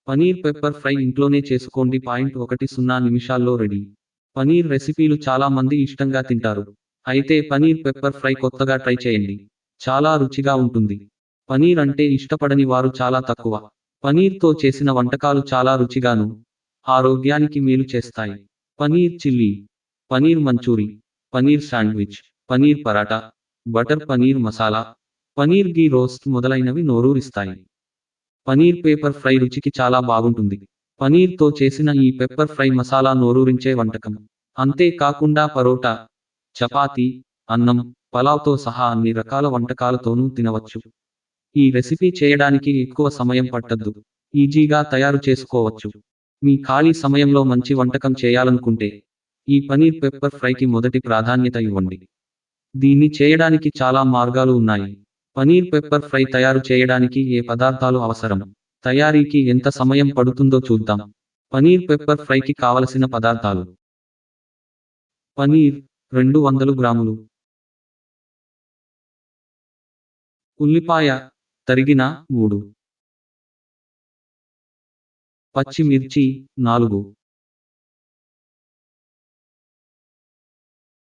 Paneer pepper fry ఇంట్లోనే చేసుకోండి. 10 నిమిషాల్లో రెడీ. పనీర్ రెసిపీలు చాలా మంది ఇష్టంగా తింటారు. అయితే పనీర్ పెప్పర్ ఫ్రై కొత్తగా ట్రై చేయండి. చాలా రుచిగా ఉంటుంది. పనీర్ అంటే ఇష్టపడని వారు చాలా తక్కువ. పనీర్తో చేసిన వంటకాలు చాలా రుచిగాను, ఆరోగ్యానికి మేలు చేస్తాయి. Paneer chilli, paneer manchurian, paneer sandwich, paneer paratha, butter paneer masala, paneer ghee roast మొదలైనవి నోరూరిస్తాయి. పనీర్ పేపర్ ఫ్రై రుచికి చాలా బాగుంటుంది. పనీర్తో చేసిన ఈ పెప్పర్ ఫ్రై మసాలా నోరూరించే వంటకం. అంతేకాకుండా పరోటా, చపాతీ, అన్నం, పలావ్తో సహా అన్ని రకాల వంటకాలతోనూ తినవచ్చు. ఈ రెసిపీ చేయడానికి ఎక్కువ సమయం పట్టద్దు. ఈజీగా తయారు చేసుకోవచ్చు. మీ ఖాళీ సమయంలో మంచి వంటకం చేయాలనుకుంటే ఈ పనీర్ పెప్పర్ ఫ్రైకి మొదటి ప్రాధాన్యత ఇవ్వండి. దీన్ని చేయడానికి చాలా మార్గాలు ఉన్నాయి. పనీర్ పెప్పర్ ఫ్రై తయారు చేయడానికి ఏ పదార్థాలు అవసరం, తయారీకి ఎంత సమయం పడుతుందో చూద్దాం. పనీర్ పెప్పర్ ఫ్రైకి కావలసిన పదార్థాలు: పనీర్ 200 గ్రాములు, ఉల్లిపాయ తరిగిన 3, పచ్చిమిర్చి 4,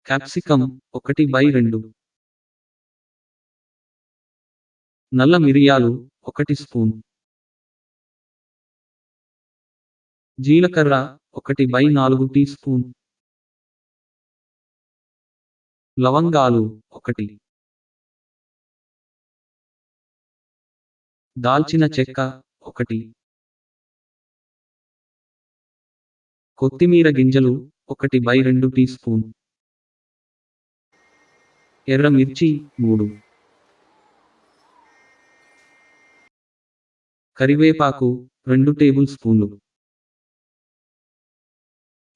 క్యాప్సికం 1/2, నల్ల మిరియాలు 1 స్పూన్, జీలకర్ర 1/4 టీ స్పూన్, లవంగాలు 1, దాల్చిన చెక్క 1, కొత్తిమీర గింజలు 1/2 టీ స్పూన్, ఎర్ర మిర్చి 3, కరివేపాకు 2 టేబుల్ స్పూన్లు,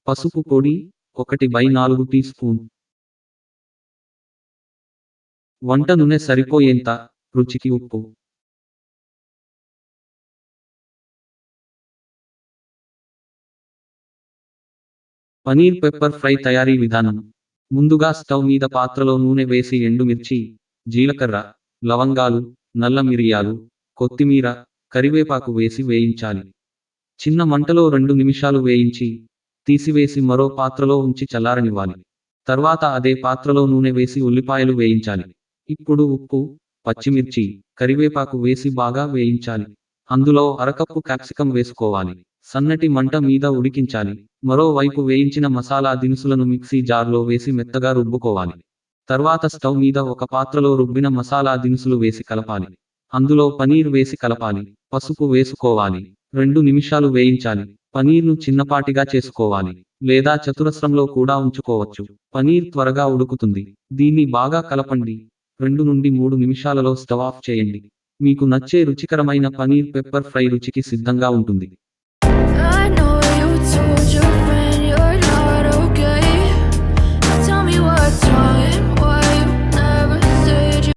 పసుపు పొడి 1/4 టీ స్పూన్, వంట నూనె సరిపోయేంత, రుచికి ఉప్పు. పనీర్ పెప్పర్ ఫ్రై తయారీ విధానం: ముందుగా స్టవ్ మీద పాత్రలో నూనె వేసి ఎండుమిర్చి, జీలకర్ర, లవంగాలు, నల్ల మిరియాలు, కొత్తిమీర, కరివేపాకు వేసి వేయించాలి. చిన్న మంటలో 2 నిమిషాలు వేయించి తీసివేసి మరో పాత్రలో ఉంచి చల్లారనివ్వాలి. తర్వాత అదే పాత్రలో నూనె వేసి ఉల్లిపాయలు వేయించాలి. ఇప్పుడు ఉప్పు, పచ్చిమిర్చి, కరివేపాకు వేసి బాగా వేయించాలి. అందులో అరకప్పు క్యాప్సికం వేసుకోవాలి. సన్నటి మంట మీద ఉడికించాలి. మరోవైపు వేయించిన మసాలా దినుసులను మిక్సీ జార్లో వేసి మెత్తగా రుబ్బుకోవాలి. తర్వాత స్టవ్ మీద ఒక పాత్రలో రుబ్బిన మసాలా దినుసులు వేసి కలపాలి. అందులో పనీర్ వేసి కలపాలి. పసుపు వేసుకోవాలి. 2 నిమిషాలు వేయించాలి. పనీర్ను చిన్నపాటిగా చేసుకోవాలి, లేదా చతురస్రంలో కూడా ఉంచుకోవచ్చు. పనీర్ త్వరగా ఉడుకుతుంది. దీన్ని బాగా కలపండి. 2 నుండి 3 నిమిషాలలో స్టవ్ ఆఫ్ చేయండి. మీకు నచ్చే రుచికరమైన పనీర్ పెప్పర్ ఫ్రై రుచికి సిద్ధంగా ఉంటుంది. I know you told your